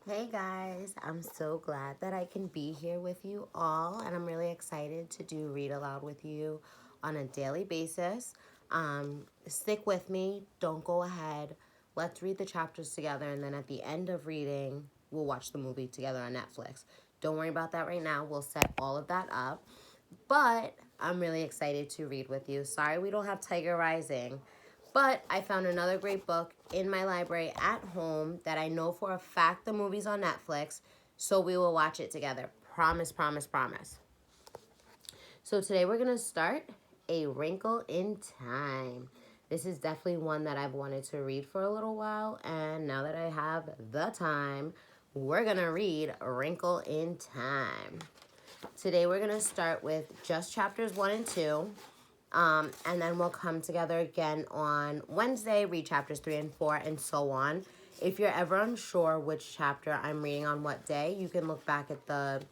Hey guys, I'm so glad that I can be here with you all, and I'm really excited to do Read Aloud with you on a daily basis. Stick with me, don't go ahead. Let's read the chapters together, and then at the end of reading, we'll watch the movie together on Netflix. Don't worry about that right now, we'll set all of that up. But I'm really excited to read with you. Sorry we don't have Tiger Rising. But I found another great book in my library at home that I know for a fact the movie's on Netflix, so we will watch it together. Promise, promise, promise. So today we're going to start A Wrinkle in Time. This is definitely one that I've wanted to read for a little while, and now that I have the time, we're going to read A Wrinkle in Time. Today we're going to start with just chapters 1 and 2. And then we'll come together again on Wednesday, read chapters 3 and 4, and so on. If you're ever unsure which chapter I'm reading on what day, you can look back at the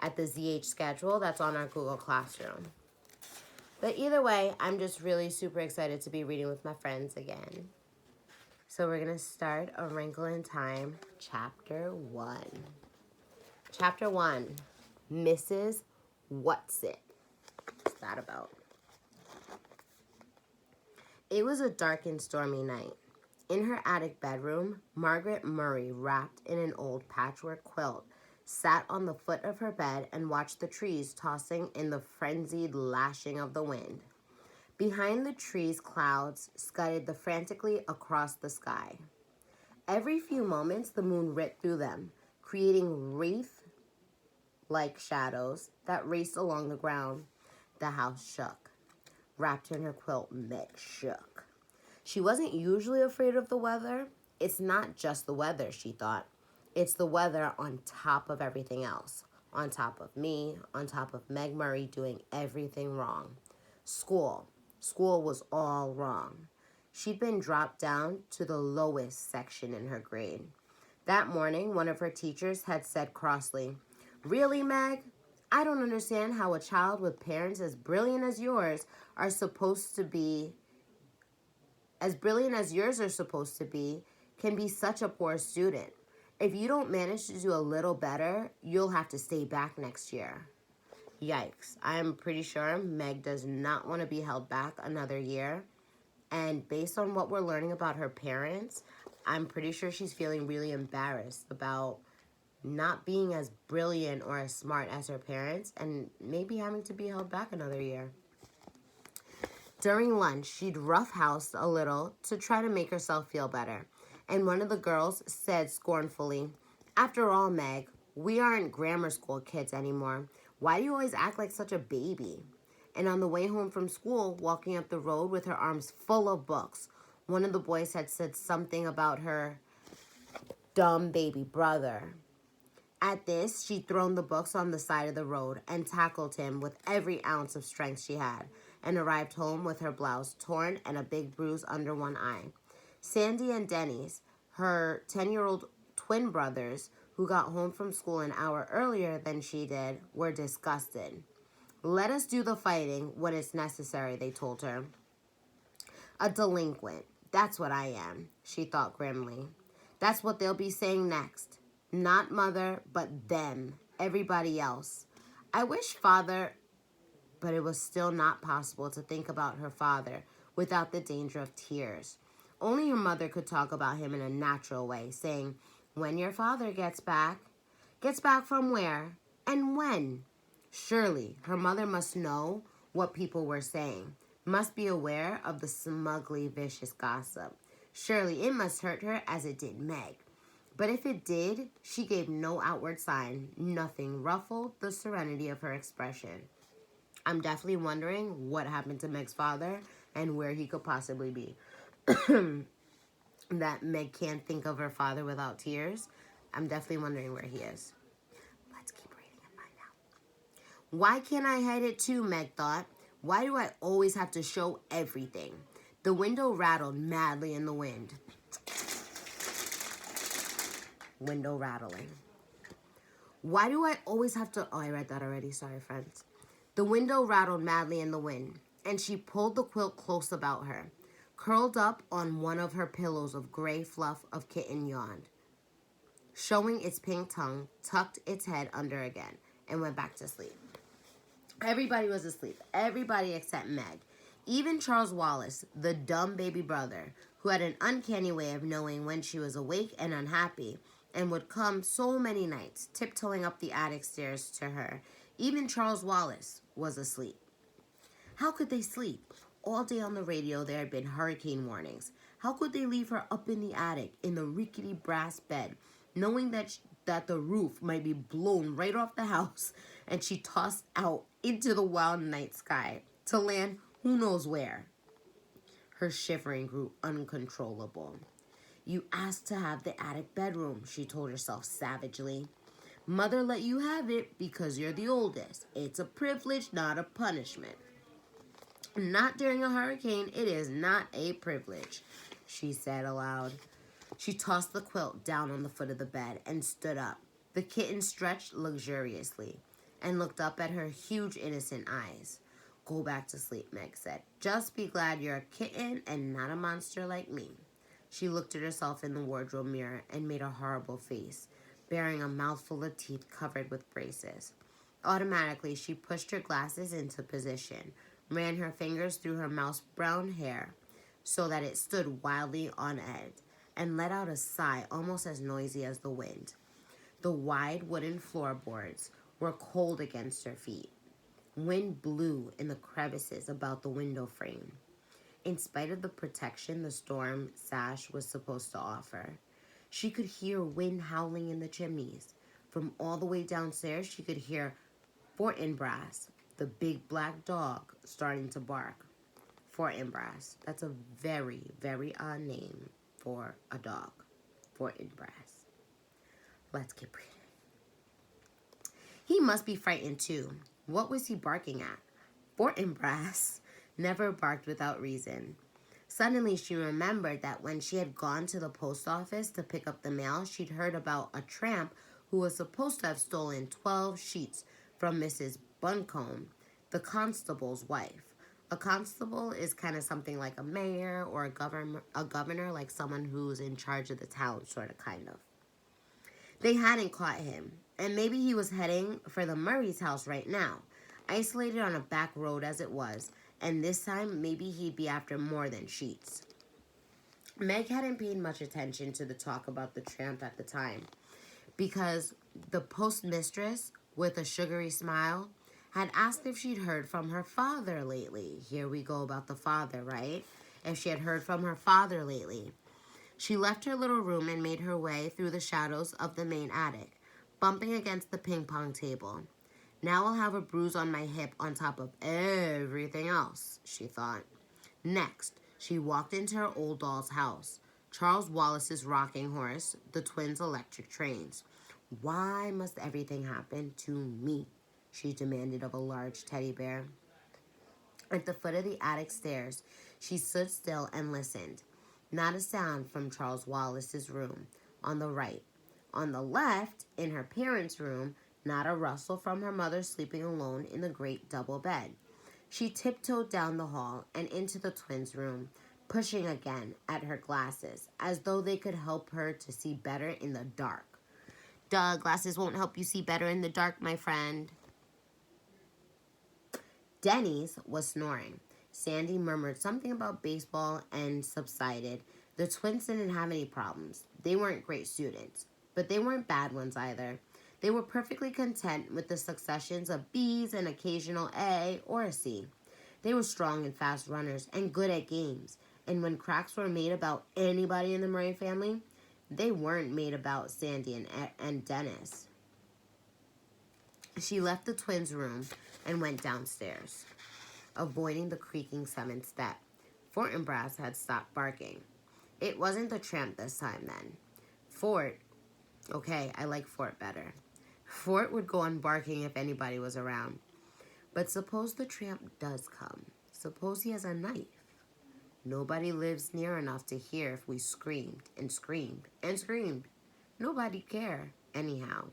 ZH schedule that's on our Google Classroom. But either way, I'm just really super excited to be reading with my friends again. So we're going to start A Wrinkle in Time, Chapter 1. Chapter 1, Mrs. What's-It. What's that about? It was a dark and stormy night. In her attic bedroom, Margaret Murray, wrapped in an old patchwork quilt, sat on the foot of her bed and watched the trees tossing in the frenzied lashing of the wind. Behind the trees, clouds scudded frantically across the sky. Every few moments, the moon ripped through them, creating wreath-like shadows that raced along the ground. The house shook. Wrapped in her quilt, Meg shook. She wasn't usually afraid of the weather. It's not just the weather, she thought. It's the weather on top of everything else. On top of me, on top of Meg Murray doing everything wrong. School. School was all wrong. She'd been dropped down to the lowest section in her grade. That morning, one of her teachers had said crossly, "Really, Meg? I don't understand how a child with parents as brilliant as yours are supposed to be, as brilliant as yours are supposed to be, can be such a poor student. If you don't manage to do a little better, you'll have to stay back next year." Yikes. I am pretty sure Meg does not want to be held back another year. And based on what we're learning about her parents, I'm pretty sure she's feeling really embarrassed about not being as brilliant or as smart as her parents and maybe having to be held back another year. During lunch, she'd roughhoused a little to try to make herself feel better, and one of the girls said scornfully, "After all, Meg, we aren't grammar school kids anymore. Why do you always act like such a baby?" And on the way home from school, walking up the road with her arms full of books, one of the boys had said something about her dumb baby brother. At this, she'd thrown the books on the side of the road and tackled him with every ounce of strength she had, and arrived home with her blouse torn and a big bruise under one eye. Sandy and Denny's, her 10-year-old twin brothers, who got home from school an hour earlier than she did, were disgusted. "Let us do the fighting when it's necessary," they told her. "A delinquent. That's what I am," she thought grimly. "That's what they'll be saying next. Not mother, but them, everybody else. I wish father," but it was still not possible to think about her father without the danger of tears. Only her mother could talk about him in a natural way, saying, "When your father gets back." Gets back from where? And when? Surely her mother must know what people were saying, must be aware of the smugly vicious gossip. Surely it must hurt her as it did Meg. But if it did, she gave no outward sign. Nothing ruffled the serenity of her expression. I'm definitely wondering what happened to Meg's father and where he could possibly be. That Meg can't think of her father without tears. I'm definitely wondering where he is. Let's keep reading and find out. "Why can't I hide it too?" Meg thought. "Why do I always have to show everything?" The window rattled madly in the wind. Window rattling. "Why do I always have to..." Oh, I read that already. Sorry, friends. The window rattled madly in the wind, and she pulled the quilt close about her. Curled up on one of her pillows of gray fluff of kitten yawned. showing its pink tongue, tucked its head under again, and went back to sleep. Everybody was asleep. Everybody except Meg. Even Charles Wallace, the dumb baby brother, who had an uncanny way of knowing when she was awake and unhappy, and would come so many nights, tiptoeing up the attic stairs to her. Even Charles Wallace was asleep. How could they sleep? All day on the radio there had been hurricane warnings. How could they leave her up in the attic in the rickety brass bed, knowing that the roof might be blown right off the house and she tossed out into the wild night sky to land who knows where? Her shivering grew uncontrollable. You asked to have the attic bedroom, she told herself savagely. Mother let you have it because you're the oldest. It's a privilege, not a punishment. Not during a hurricane, it is not a privilege, she said aloud. She tossed the quilt down on the foot of the bed and stood up. The kitten stretched luxuriously and looked up at her huge innocent eyes. Go back to sleep, Meg said. Just be glad you're a kitten and not a monster like me. She looked at herself in the wardrobe mirror and made a horrible face, bearing a mouthful of teeth covered with braces. Automatically, she pushed her glasses into position, ran her fingers through her mouse brown hair so that it stood wildly on end, and let out a sigh almost as noisy as the wind. The wide wooden floorboards were cold against her feet. Wind blew in the crevices about the window frame. In spite of the protection the storm sash was supposed to offer, she could hear wind howling in the chimneys. From all the way downstairs, she could hear Fortinbras, the big black dog, starting to bark. Fortinbras. That's a very, very odd name for a dog. Fortinbras. Let's keep reading. He must be frightened too. What was he barking at? Fortinbras never barked without reason. Suddenly, she remembered that when she had gone to the post office to pick up the mail, she'd heard about a tramp who was supposed to have stolen 12 sheets from Mrs. Buncombe, the constable's wife. A constable is kind of something like a mayor or a governor, like someone who's in charge of the town, sort of, kind of. They hadn't caught him, and maybe he was heading for the Murray's house right now, isolated on a back road as it was, and this time maybe he'd be after more than sheets. Meg hadn't paid much attention to the talk about the tramp at the time, because the postmistress, with a sugary smile, had asked if she'd heard from her father lately. Here we go about the father, right? If she had heard from her father lately. She left her little room and made her way through the shadows of the main attic, bumping against the ping pong table. Now I'll have a bruise on my hip on top of everything else, she thought. Next, she walked into her old doll's house, Charles Wallace's rocking horse, the twins' electric trains. Why must everything happen to me? She demanded of a large teddy bear. At the foot of the attic stairs, she stood still and listened. Not a sound from Charles Wallace's room, on the right. On the left, in her parents' room, not a rustle from her mother sleeping alone in the great double bed. She tiptoed down the hall and into the twins' room, pushing again at her glasses, as though they could help her to see better in the dark. Duh, glasses won't help you see better in the dark, my friend. Denny's was snoring. Sandy murmured something about baseball and subsided. The twins didn't have any problems. They weren't great students, but they weren't bad ones either. They were perfectly content with the successions of B's and occasional A or a C. They were strong and fast runners and good at games. And when cracks were made about anybody in the Murray family, they weren't made about Sandy and Dennis. She left the twins' room and went downstairs, avoiding the creaking seventh step. Fortinbras had stopped barking. It wasn't the tramp this time, then. Fort, okay, I like Fort better. Fort would go on barking if anybody was around. But suppose the tramp does come. Suppose he has a knife. Nobody lives near enough to hear if we screamed and screamed and screamed. Nobody'd care, anyhow.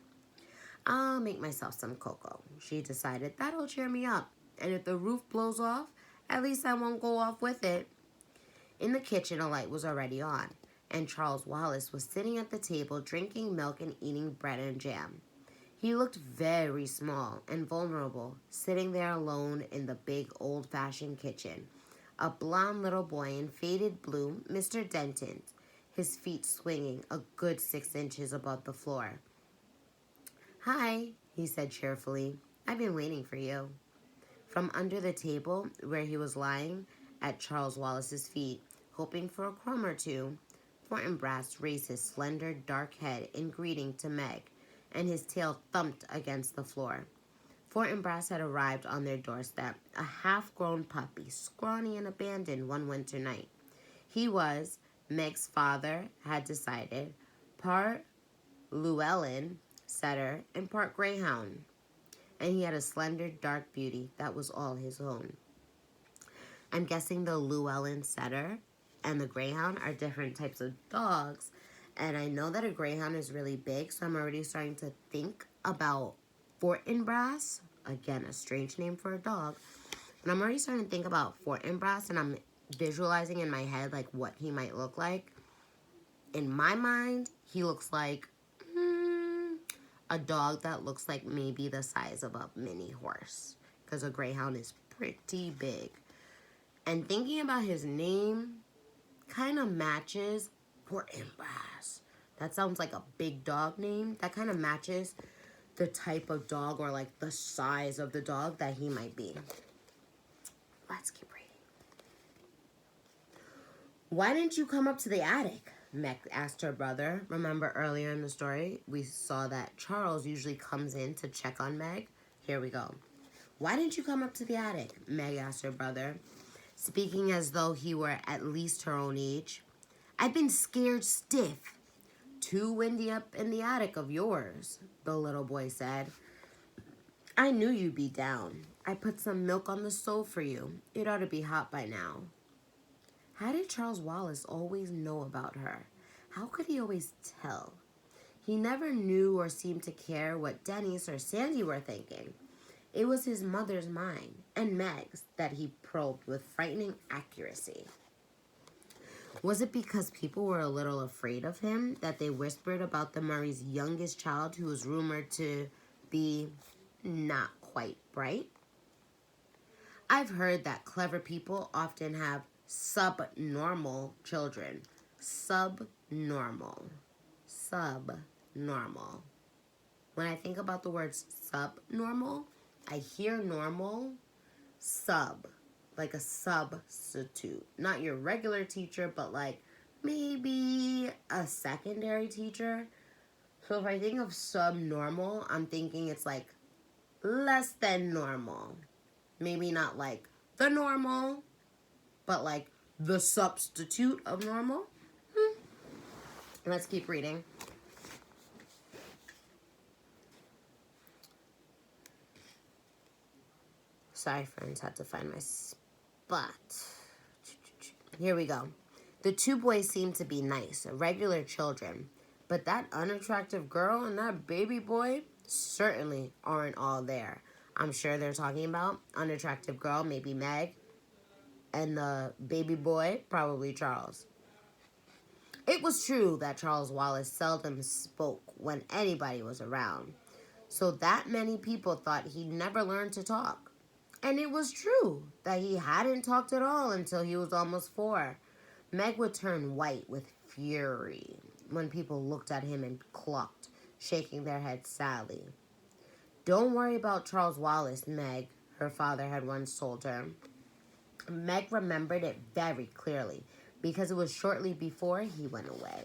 I'll make myself some cocoa, she decided. That'll cheer me up. And if the roof blows off, at least I won't go off with it. In the kitchen, a light was already on. and Charles Wallace was sitting at the table drinking milk and eating bread and jam. He looked very small and vulnerable, sitting there alone in the big old-fashioned kitchen. A blond little boy in faded blue, Mr. Denton, his feet swinging a good 6 inches above the floor. "Hi," he said cheerfully. "I've been waiting for you." From under the table, where he was lying at Charles Wallace's feet, hoping for a crumb or two, Fortinbras raised his slender, dark head in greeting to Meg, and his tail thumped against the floor. Fortinbras had arrived on their doorstep, a half-grown puppy, scrawny and abandoned one winter night. He was, Meg's father had decided, part Llewellyn setter and part greyhound, and he had a slender, dark beauty that was all his own. I'm guessing the Llewellyn setter and the greyhound are different types of dogs, and I know that a greyhound is really big, so I'm already starting to think about Fortinbras, again, a strange name for a dog, and I'm already starting to think about Fortinbras, and I'm visualizing in my head like what he might look like. In my mind, he looks like a dog that looks like maybe the size of a mini horse, because a greyhound is pretty big. And thinking about his name kind of matches Fortinbras. That sounds like a big dog name. That kind of matches the type of dog or like the size of the dog that he might be. Let's keep reading. "Why didn't you come up to the attic?" Meg asked her brother. Remember earlier in the story, we saw that Charles usually comes in to check on Meg. Here we go. "Why didn't you come up to the attic?" Meg asked her brother, speaking as though he were at least her own age. "I've been scared stiff." "Too windy up in the attic of yours," the little boy said. "I knew you'd be down. I put some milk on the stove for you. It ought to be hot by now." How did Charles Wallace always know about her? How could he always tell? He never knew or seemed to care what Dennis or Sandy were thinking. It was his mother's mind, and Meg's, that he probed with frightening accuracy. Was it because people were a little afraid of him that they whispered about the Murray's youngest child who was rumored to be not quite bright? I've heard that clever people often have subnormal children. Subnormal. Subnormal. When I think about the words subnormal, I hear normal, sub, like a substitute. Not your regular teacher, but like maybe a secondary teacher. So if I think of subnormal, I'm thinking it's like less than normal. Maybe not like the normal, but like the substitute of normal. Let's keep reading. Sorry, friends, had to find my spot. Here we go. The two boys seemed to be nice, regular children, but that unattractive girl and that baby boy certainly aren't all there. I'm sure they're talking about unattractive girl, maybe Meg, and the baby boy, probably Charles. It was true that Charles Wallace seldom spoke when anybody was around, so that many people thought he'd never learned to talk. And it was true that he hadn't talked at all until he was almost 4. Meg would turn white with fury when people looked at him and clucked, shaking their heads sadly. "Don't worry about Charles Wallace, Meg," her father had once told her. Meg remembered it very clearly because it was shortly before he went away.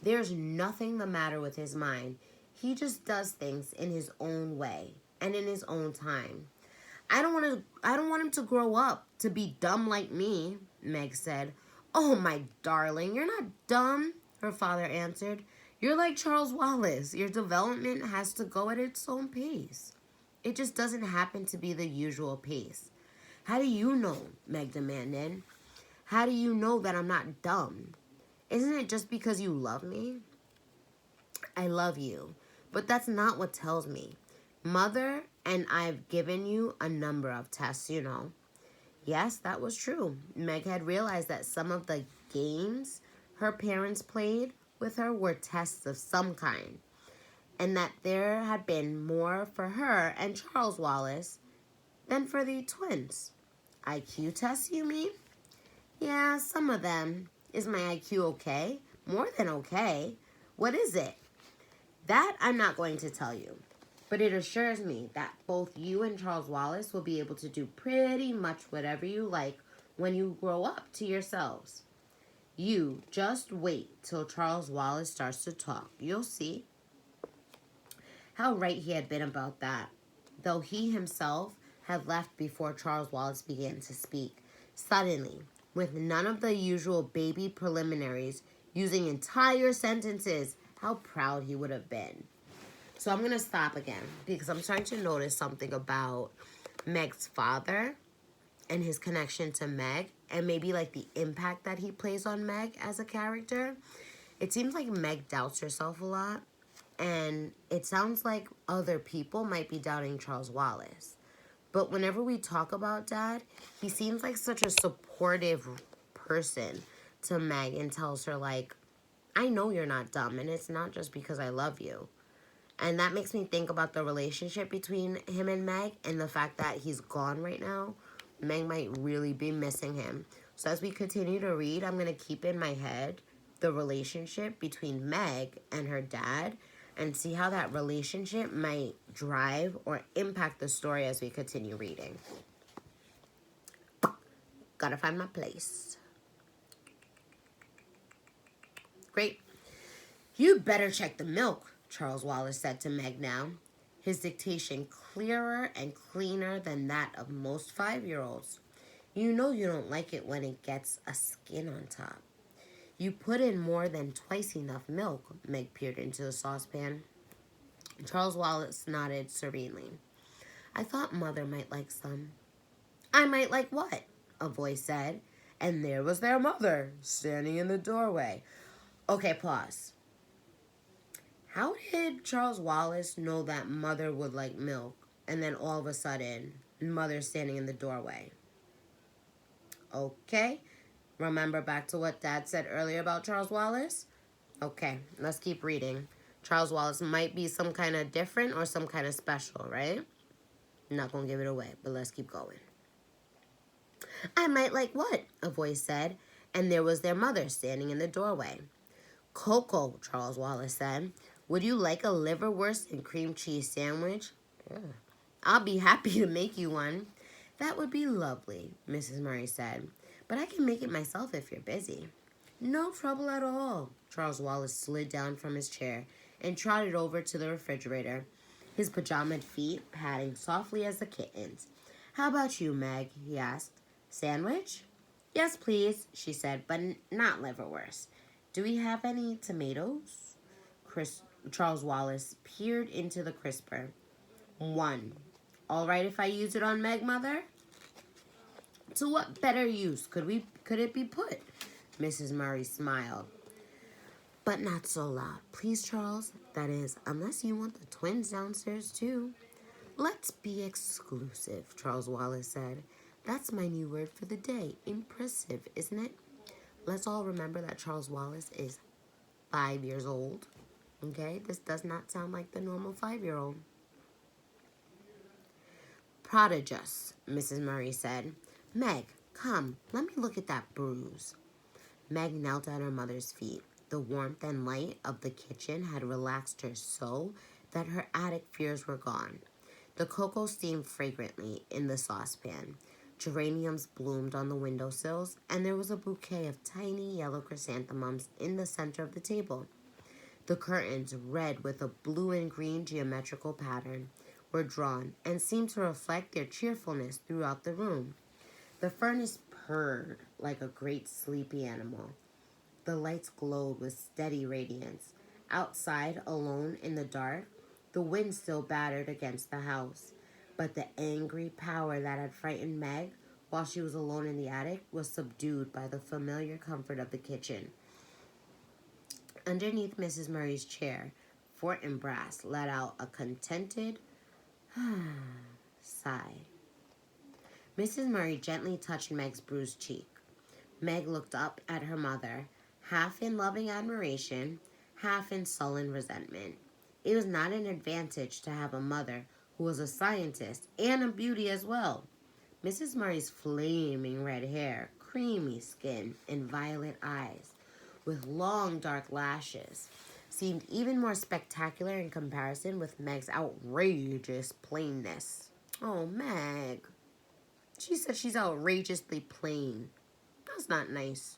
"There's nothing the matter with his mind. He just does things in his own way and in his own time. I don't want him to grow up to be dumb like me," Meg said. "Oh, my darling, you're not dumb," her father answered. "You're like Charles Wallace. Your development has to go at its own pace. It just doesn't happen to be the usual pace." "How do you know?" Meg demanded. "How do you know that I'm not dumb? Isn't it just because you love me?" "I love you, but that's not what tells me. Mother and I've given you a number of tests, you know." Yes, that was true. Meg had realized that some of the games her parents played with her were tests of some kind, and that there had been more for her and Charles Wallace than for the twins. IQ tests, you mean? Yeah, some of them. Is my IQ okay? More than okay. What is it? That I'm not going to tell you. But it assures me that both you and Charles Wallace will be able to do pretty much whatever you like when you grow up to yourselves. You just wait till Charles Wallace starts to talk. You'll see. How right he had been about that, though he himself had left before Charles Wallace began to speak. Suddenly, with none of the usual baby preliminaries, using entire sentences, how proud he would have been. So I'm going to stop again because I'm starting to notice something about Meg's father and his connection to Meg, and maybe like the impact that he plays on Meg as a character. It seems like Meg doubts herself a lot, and it sounds like other people might be doubting Charles Wallace. But whenever we talk about Dad, he seems like such a supportive person to Meg and tells her, like, I know you're not dumb, and it's not just because I love you. And that makes me think about the relationship between him and Meg and the fact that he's gone right now. Meg might really be missing him. So as we continue to read, I'm going to keep in my head the relationship between Meg and her dad and see how that relationship might drive or impact the story as we continue reading. Gotta find my place. Great. You'd better check the milk, Charles Wallace said to Meg now, his dictation clearer and cleaner than that of most 5-year-olds. You know you don't like it when it gets a skin on top. You put in more than twice enough milk, Meg peered into the saucepan. Charles Wallace nodded serenely. I thought Mother might like some. I might like what? A voice said, and there was their mother, standing in the doorway. Okay, pause. How did Charles Wallace know that Mother would like milk, and then all of a sudden, Mother's standing in the doorway? Okay, remember back to what Dad said earlier about Charles Wallace? Okay, let's keep reading. Charles Wallace might be some kind of different or some kind of special, right? I'm not going to give it away, but let's keep going. I might like what? A voice said, and there was their mother standing in the doorway. Cocoa, Charles Wallace said. Would you like a liverwurst and cream cheese sandwich? Yeah. I'll be happy to make you one. That would be lovely, Mrs. Murray said. But I can make it myself if you're busy. No trouble at all. Charles Wallace slid down from his chair and trotted over to the refrigerator, his pajamaed feet patting softly as the kitten's. How about you, Meg? He asked. Sandwich? Yes, please, she said, but not liverwurst. Do we have any tomatoes? Charles Wallace peered into the crisper. One. All right if I use it on Meg, Mother? To what better use could it be put? Mrs. Murray smiled. But not so loud. Please, Charles. That is, unless you want the twins downstairs, too. Let's be exclusive, Charles Wallace said. That's my new word for the day. Impressive, isn't it? Let's all remember that Charles Wallace is 5 years old. Okay? This does not sound like the normal 5-year-old. Prodigious, Mrs. Murray said. Meg, come, let me look at that bruise. Meg knelt at her mother's feet. The warmth and light of the kitchen had relaxed her so that her attic fears were gone. The cocoa steamed fragrantly in the saucepan. Geraniums bloomed on the windowsills, and there was a bouquet of tiny yellow chrysanthemums in the center of the table. The curtains, red with a blue and green geometrical pattern, were drawn and seemed to reflect their cheerfulness throughout the room. The furnace purred like a great sleepy animal. The lights glowed with steady radiance. Outside, alone in the dark, the wind still battered against the house. But the angry power that had frightened Meg while she was alone in the attic was subdued by the familiar comfort of the kitchen. Underneath Mrs. Murray's chair, Fort and Brass let out a contented sigh. Mrs. Murray gently touched Meg's bruised cheek. Meg looked up at her mother, half in loving admiration, half in sullen resentment. It was not an advantage to have a mother who was a scientist and a beauty as well. Mrs. Murray's flaming red hair, creamy skin, and violet eyes, with long dark lashes, seemed even more spectacular in comparison with Meg's outrageous plainness. Oh, Meg. She said she's outrageously plain. That's not nice.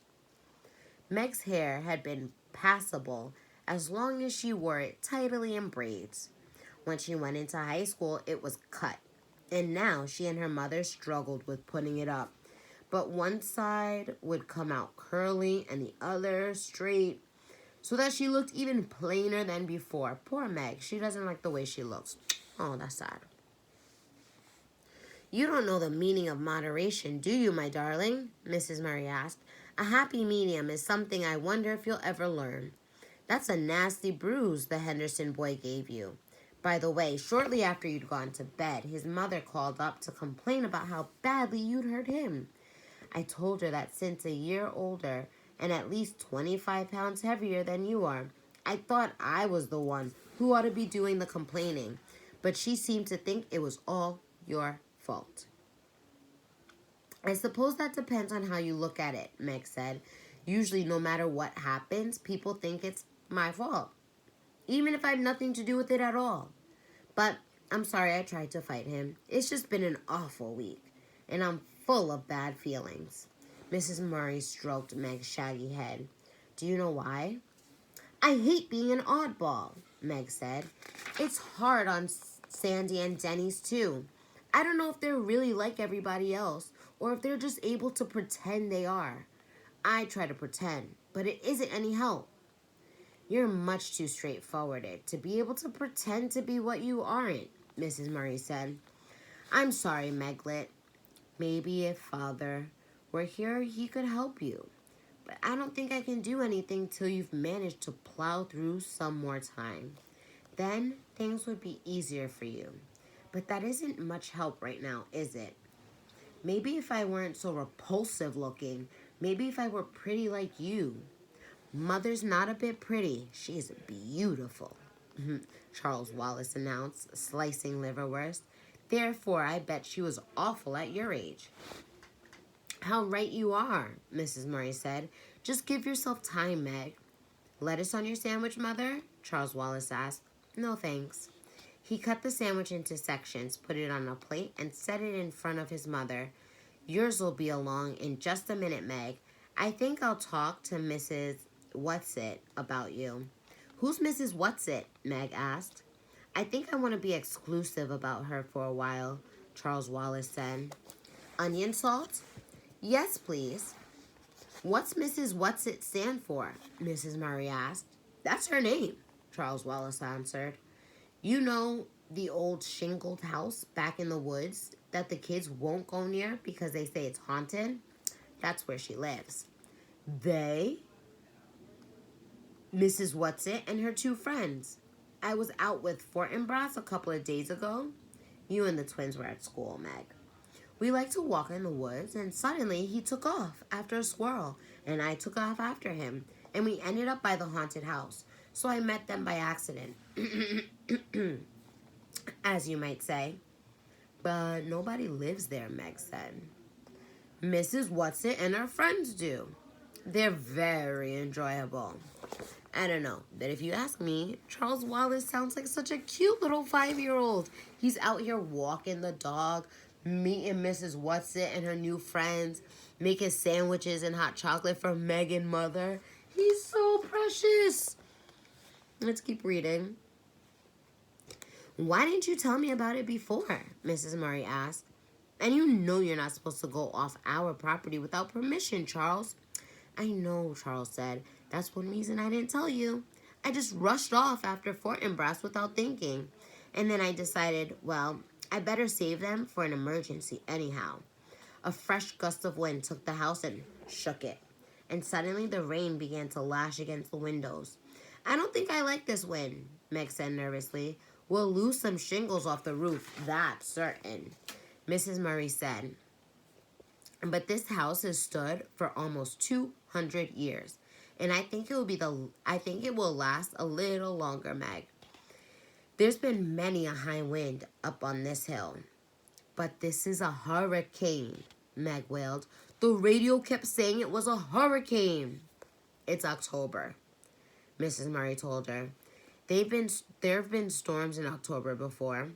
Meg's hair had been passable as long as she wore it tidily in braids. When she went into high school, it was cut, and now she and her mother struggled with putting it up. But one side would come out curly and the other straight, so that she looked even plainer than before. Poor Meg, she doesn't like the way she looks. Oh, that's sad. You don't know the meaning of moderation, do you, my darling? Mrs. Murray asked. A happy medium is something I wonder if you'll ever learn. That's a nasty bruise the Henderson boy gave you. By the way, shortly after you'd gone to bed, his mother called up to complain about how badly you'd hurt him. I told her that since a year older and at least 25 pounds heavier than you are, I thought I was the one who ought to be doing the complaining, but she seemed to think it was all your fault. I suppose that depends on how you look at it, Meg said. Usually, no matter what happens, people think it's my fault, even if I have nothing to do with it at all. But I'm sorry I tried to fight him. It's just been an awful week, and I'm full of bad feelings. Mrs. Murray stroked Meg's shaggy head. Do you know why? I hate being an oddball, Meg said. It's hard on Sandy and Denny's, too. I don't know if they're really like everybody else, or if they're just able to pretend they are. I try to pretend, but it isn't any help. You're much too straightforward to be able to pretend to be what you aren't, Mrs. Murray said. I'm sorry, Meglet. Maybe if Father were here, he could help you. But I don't think I can do anything till you've managed to plow through some more time. Then things would be easier for you. But that isn't much help right now, is it? Maybe if I weren't so repulsive looking, maybe if I were pretty like you. Mother's not a bit pretty. She's beautiful, Charles Wallace announced, slicing liverwurst. Therefore, I bet she was awful at your age. How right you are, Mrs. Murray said. Just give yourself time, Meg. Lettuce on your sandwich, Mother? Charles Wallace asked. No, thanks. He cut the sandwich into sections, put it on a plate, and set it in front of his mother. Yours'll be along in just a minute, Meg. I think I'll talk to Mrs. What's-It about you. Who's Mrs. What's-It? Meg asked. I think I want to be exclusive about her for a while, Charles Wallace said. Onion salt? Yes, please. What's Mrs. What's-It stand for? Mrs. Murray asked. That's her name, Charles Wallace answered. You know the old shingled house back in the woods that the kids won't go near because they say it's haunted? That's where she lives. They? Mrs. What's-It and her two friends. I was out with Fortinbras a couple of days ago. You and the twins were at school, Meg. We like to walk in the woods, and suddenly he took off after a squirrel, and I took off after him, and we ended up by the haunted house. So I met them by accident, as you might say. But nobody lives there, Meg said. Mrs. What's-It and her friends do. They're very enjoyable. I don't know, but if you ask me, Charles Wallace sounds like such a cute little 5-year-old. He's out here walking the dog, meeting Mrs. What's-It and her new friends, making sandwiches and hot chocolate for Meg and Mother. He's so precious. Let's keep reading. Why didn't you tell me about it before? Mrs. Murray asked. And you know you're not supposed to go off our property without permission, Charles. I know, Charles said. That's one reason I didn't tell you. I just rushed off after Fortinbras without thinking. And then I decided, well, I better save them for an emergency anyhow. A fresh gust of wind took the house and shook it. And suddenly the rain began to lash against the windows. I don't think I like this wind, Meg said nervously. We'll lose some shingles off the roof, that's certain, Mrs. Murray said. But this house has stood for almost 200 years. And I think it will last a little longer, Meg. There's been many a high wind up on this hill. But this is a hurricane, Meg wailed. The radio kept saying it was a hurricane. It's October, Mrs. Murray told her. There have been storms in October before.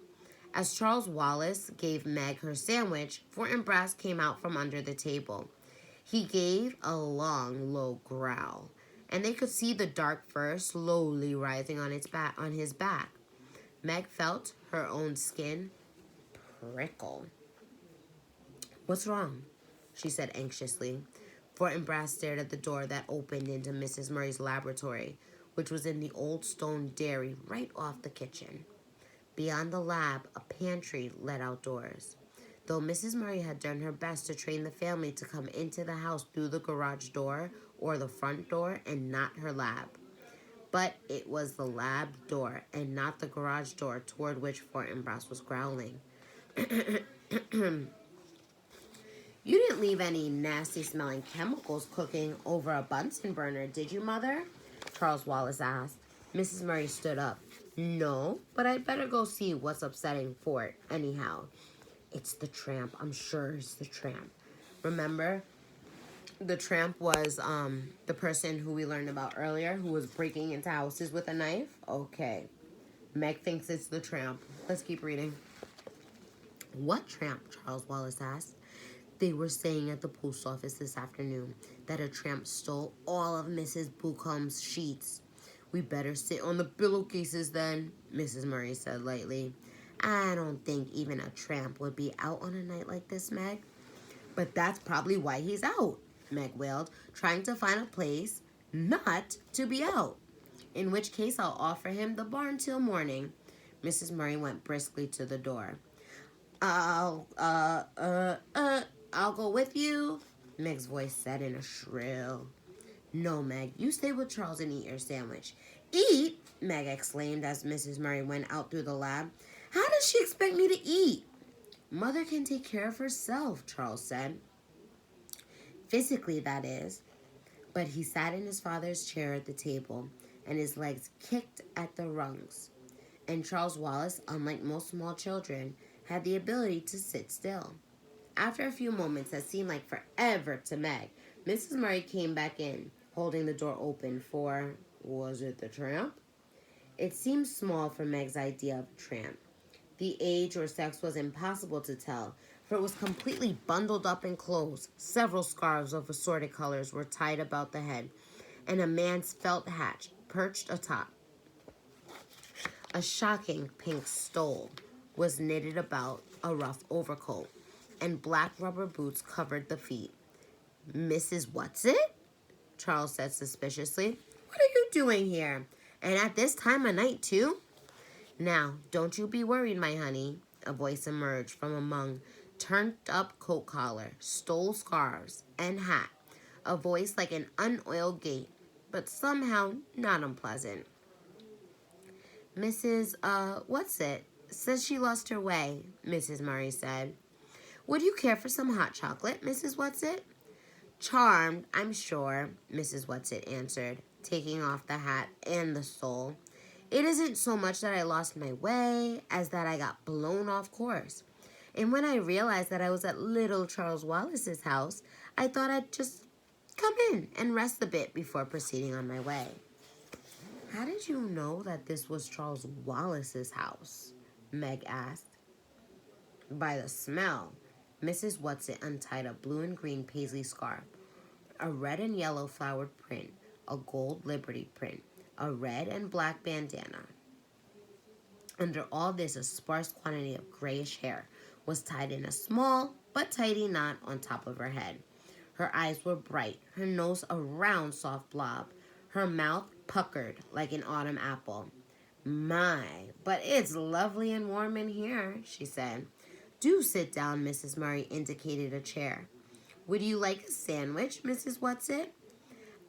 As Charles Wallace gave Meg her sandwich, Fortinbras came out from under the table. He gave a long, low growl, and they could see the dark fur slowly rising on his back. Meg felt her own skin prickle. "What's wrong?" she said anxiously. Fortinbras stared at the door that opened into Mrs. Murray's laboratory, which was in the old stone dairy right off the kitchen. Beyond the lab, a pantry led outdoors. Though Mrs. Murray had done her best to train the family to come into the house through the garage door or the front door and not her lab. But it was the lab door and not the garage door toward which Fortinbras was growling. "You didn't leave any nasty-smelling chemicals cooking over a Bunsen burner, did you, Mother?" Charles Wallace asked. Mrs. Murray stood up. "No, but I'd better go see what's upsetting Fort, anyhow." "It's the tramp. I'm sure it's the tramp." Remember, the tramp was the person who we learned about earlier who was breaking into houses with a knife? Okay. Meg thinks it's the tramp. Let's keep reading. "What tramp?" Charles Wallace asked. "They were saying at the post office this afternoon that a tramp stole all of Mrs. Bucombe's sheets." "We better sit on the pillowcases then," Mrs. Murray said lightly. "I don't think even a tramp would be out on a night like this, Meg." "But that's probably why he's out," Meg wailed, "trying to find a place not to be out. In which case I'll offer him the barn till morning." Mrs. Murray went briskly to the door. I'll go with you," Meg's voice said in a shrill. "No, Meg, you stay with Charles and eat your sandwich." "Eat?" Meg exclaimed as Mrs. Murray went out through the lab. "How does she expect me to eat?" "Mother can take care of herself," Charles said. "Physically, that is." But he sat in his father's chair at the table, and his legs kicked at the rungs. And Charles Wallace, unlike most small children, had the ability to sit still. After a few moments that seemed like forever to Meg, Mrs. Murray came back in, holding the door open for, was it the tramp? It seemed small for Meg's idea of a tramp. The age or sex was impossible to tell, for it was completely bundled up in clothes. Several scarves of assorted colors were tied about the head, and a man's felt hat perched atop. A shocking pink stole was knitted about a rough overcoat, and black rubber boots covered the feet. "Mrs. Whatsit?" Charles said suspiciously. "What are you doing here? And at this time of night, too?" "Now, don't you be worried, my honey," a voice emerged from among turned-up coat collar, stole scarves, and hat. A voice like an unoiled gate, but somehow not unpleasant. "Mrs. Whatsit says she lost her way," Mrs. Murray said. "Would you care for some hot chocolate, Mrs. Whatsit?" "Charmed, I'm sure," Mrs. Whatsit answered, taking off the hat and the stole. "It isn't so much that I lost my way as that I got blown off course. And when I realized that I was at little Charles Wallace's house, I thought I'd just come in and rest a bit before proceeding on my way." "How did you know that this was Charles Wallace's house?" Meg asked. "By the smell." Mrs. Whatsit untied a blue and green paisley scarf, a red and yellow flowered print, a gold liberty print, a red and black bandana. Under all this, a sparse quantity of grayish hair was tied in a small but tidy knot on top of her head. Her eyes were bright, her nose a round, soft blob, her mouth puckered like an autumn apple. "My, but it's lovely and warm in here," she said. "Do sit down," Mrs. Murray indicated a chair. "Would you like a sandwich, Mrs. Whatsit?"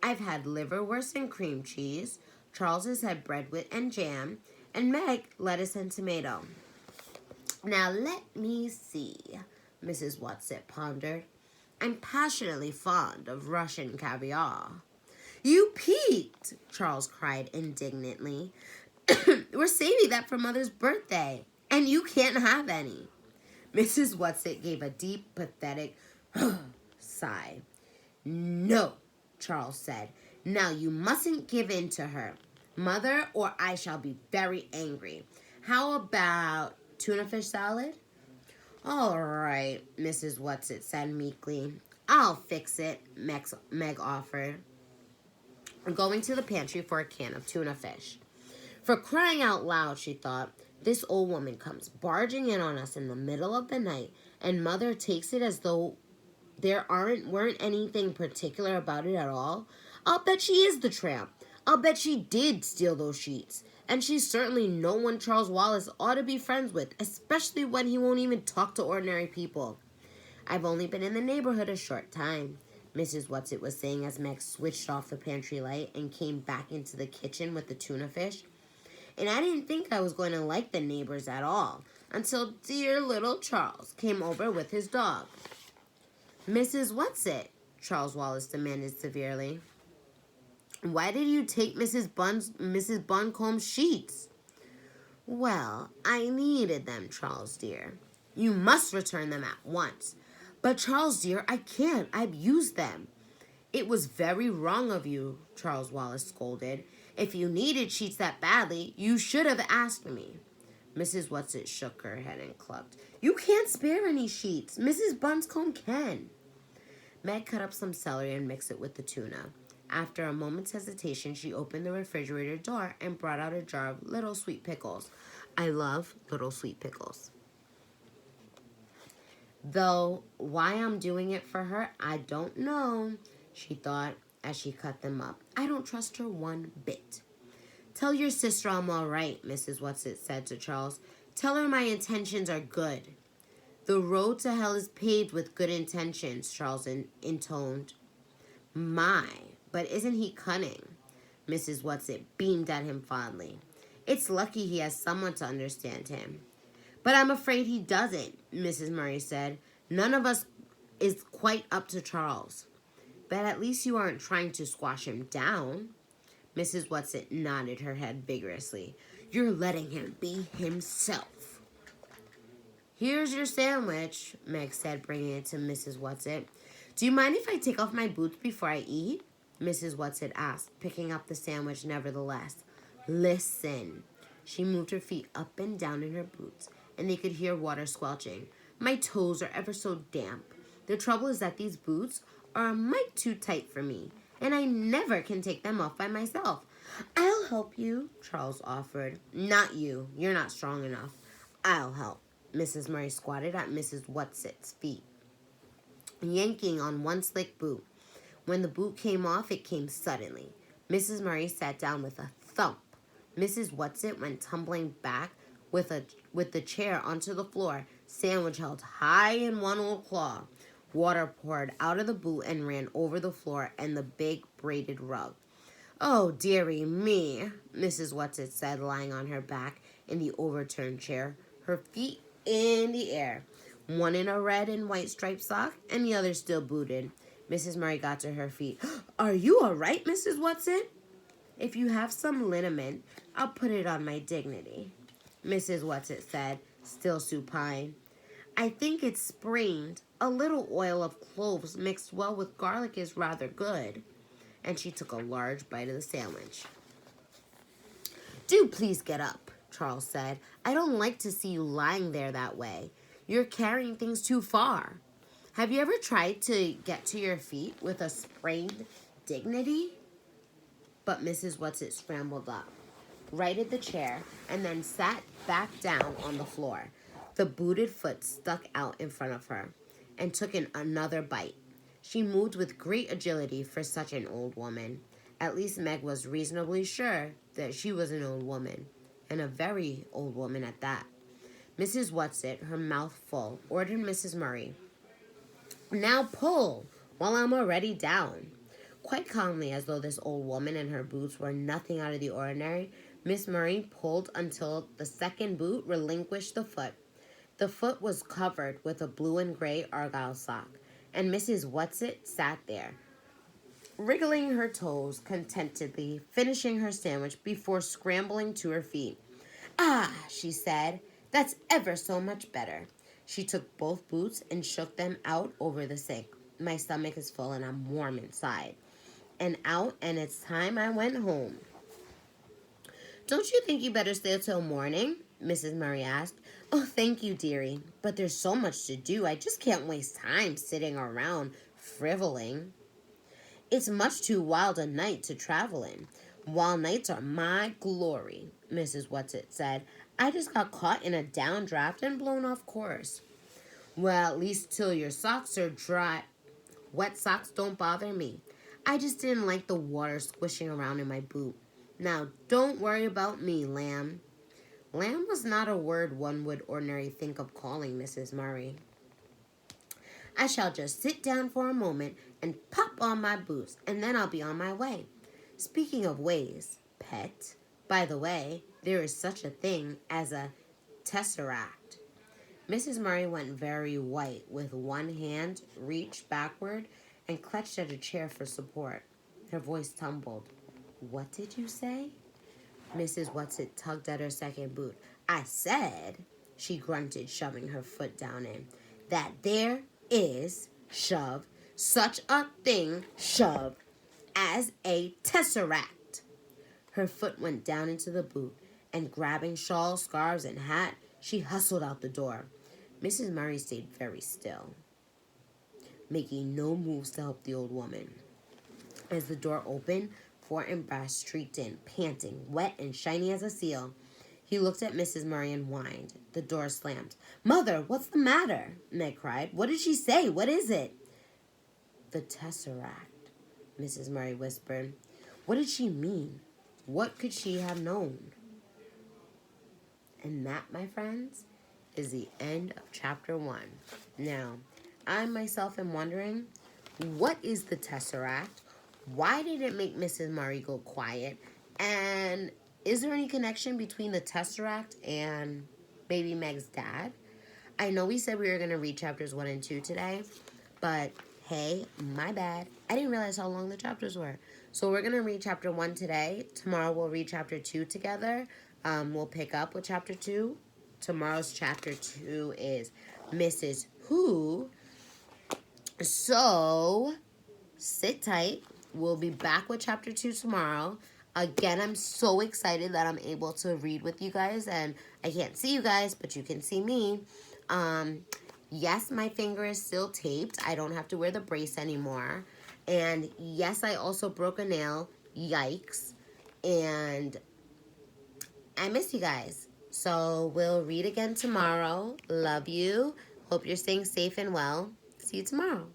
"I've had liverwurst and cream cheese. Charles has had bread and jam, and Meg lettuce and tomato." "Now let me see," Mrs. Whatsit pondered. "I'm passionately fond of Russian caviar." You peeked, Charles cried indignantly. We're saving that for Mother's birthday, and you can't have any. Mrs. Whatsit gave a deep, pathetic sigh. No, Charles said. Now you mustn't give in to her, Mother, or I shall be very angry. How about tuna fish salad? All right, Mrs. Whatsit said meekly. I'll fix it, Meg offered, going to the pantry for a can of tuna fish. For crying out loud, she thought, this old woman comes barging in on us in the middle of the night, and Mother takes it as though weren't anything particular about it at all. I'll bet she is the tramp. I'll bet she did steal those sheets. And she's certainly no one Charles Wallace ought to be friends with, especially when he won't even talk to ordinary people. I've only been in the neighborhood a short time, Mrs. Whatsit was saying as Meg switched off the pantry light and came back into the kitchen with the tuna fish. And I didn't think I was going to like the neighbors at all until dear little Charles came over with his dog. Mrs. Whatsit? Charles Wallace demanded severely. Why did you take Mrs. Buncombe's sheets? Well, I needed them, Charles dear. You must return them at once. But Charles dear, I can't. I've used them. It was very wrong of you, Charles Wallace scolded. If you needed sheets that badly, you should have asked me. Mrs. Whatsit shook her head and clucked. You can't spare any sheets. Mrs. Buncombe can. Meg cut up some celery and mixed it with the tuna. After a moment's hesitation, she opened the refrigerator door and brought out a jar of little sweet pickles. I love little sweet pickles. Though why I'm doing it for her, I don't know, she thought as she cut them up. I don't trust her one bit. Tell your sister I'm all right, Mrs. Whatsit said to Charles. Tell her my intentions are good. The road to hell is paved with good intentions, Charles intoned. My, but isn't he cunning? Mrs. Whatsit beamed at him fondly. It's lucky he has someone to understand him. But I'm afraid he doesn't, Mrs. Murray said. None of us is quite up to Charles. But at least you aren't trying to squash him down. Mrs. Whatsit nodded her head vigorously. You're letting him be himself. Here's your sandwich, Meg said, bringing it to Mrs. Whatsit. Do you mind if I take off my boots before I eat? Mrs. Whatsit asked, picking up the sandwich nevertheless. Listen. She moved her feet up and down in her boots, and they could hear water squelching. My toes are ever so damp. The trouble is that these boots are a mite too tight for me, and I never can take them off by myself. I'll help you, Charles offered. Not you. You're not strong enough. I'll help. Mrs. Murray squatted at Mrs. Whatsit's feet, yanking on one slick boot. When the boot came off, it came suddenly. Mrs. Murray sat down with a thump. Mrs. Whatsit went tumbling back with the chair onto the floor, sandwich held high in one old claw. Water poured out of the boot and ran over the floor and the big braided rug. Oh, dearie me, Mrs. Whatsit said, lying on her back in the overturned chair, her feet in the air, one in a red and white striped sock and the other still booted. Mrs. Murray got to her feet. Are you all right, Mrs. Whatsit? If you have some liniment, I'll put it on my dignity, Mrs. Whatsit said, still supine. I think it's sprained. A little oil of cloves mixed well with garlic is rather good. And she took a large bite of the sandwich. Do please get up, Charles said. I don't like to see you lying there that way. You're carrying things too far. Have you ever tried to get to your feet with a sprained dignity? But Mrs. Whatsit scrambled up, righted the chair, and then sat back down on the floor. The booted foot stuck out in front of her, and took another bite. She moved with great agility for such an old woman. At least Meg was reasonably sure that she was an old woman, and a very old woman at that. Mrs. Whatsit, her mouth full, ordered Mrs. Murray, Now pull, while I'm already down. Quite calmly, as though this old woman and her boots were nothing out of the ordinary, Miss Murray pulled until the second boot relinquished the foot. The foot was covered with a blue and gray argyle sock, and Mrs. Whatsit sat there, wriggling her toes contentedly, finishing her sandwich before scrambling to her feet. "Ah," she said, "that's ever so much better." She took both boots and shook them out over the sink. "My stomach is full and I'm warm inside." And out, and it's time I went home. "Don't you think you better stay till morning?" Mrs. Murray asked. "Oh, thank you, dearie, but there's so much to do. I just can't waste time sitting around frivoling." "It's much too wild a night to travel in. Wild nights are my glory," Mrs. Whatsit said. "I just got caught in a downdraft and blown off course." "Well, at least till your socks are dry. Wet socks don't bother me. I just didn't like the water squishing around in my boot. Now, don't worry about me, lamb." Lamb was not a word one would ordinarily think of calling Mrs. Murray. "I shall just sit down for a moment and pop on my boots, and then I'll be on my way. Speaking of ways, pet, by the way, there is such a thing as a tesseract." Mrs. Murray went very white, with one hand reached backward and clutched at a chair for support. Her voice tumbled. "What did you say?" Mrs. Whatsit tugged at her second boot. "I said," she grunted, shoving her foot down in, "that there is, shove, such a thing, shove, as a tesseract." Her foot went down into the boot, and grabbing shawl, scarves, and hat, she hustled out the door. Mrs. Murray stayed very still, making no moves to help the old woman. As the door opened, Fort and Brass streaked in, panting, wet and shiny as a seal. He looked at Mrs. Murray and whined. The door slammed. "Mother, what's the matter?" Meg cried. "What did she say? What is it?" "The tesseract," Mrs. Murray whispered. What did she mean? What could she have known? And that, my friends, is the end of chapter 1. Now, I myself am wondering, what is the Tesseract? Why did it make Mrs. Murray go quiet? And is there any connection between the Tesseract and baby Meg's dad? I know we said we were going to read chapters 1 and 2 today, but hey, my bad. I didn't realize how long the chapters were. So we're going to read chapter 1 today. Tomorrow we'll read chapter 2 together. We'll pick up with chapter 2. Tomorrow's chapter 2 is Mrs. Who. So sit tight. We'll be back with chapter 2 tomorrow. Again, I'm so excited that I'm able to read with you guys, and I can't see you guys, but you can see me. Yes, my finger is still taped. I don't have to wear the brace anymore. And yes, I also broke a nail. Yikes. And I miss you guys. So we'll read again tomorrow. Love you. Hope you're staying safe and well. See you tomorrow.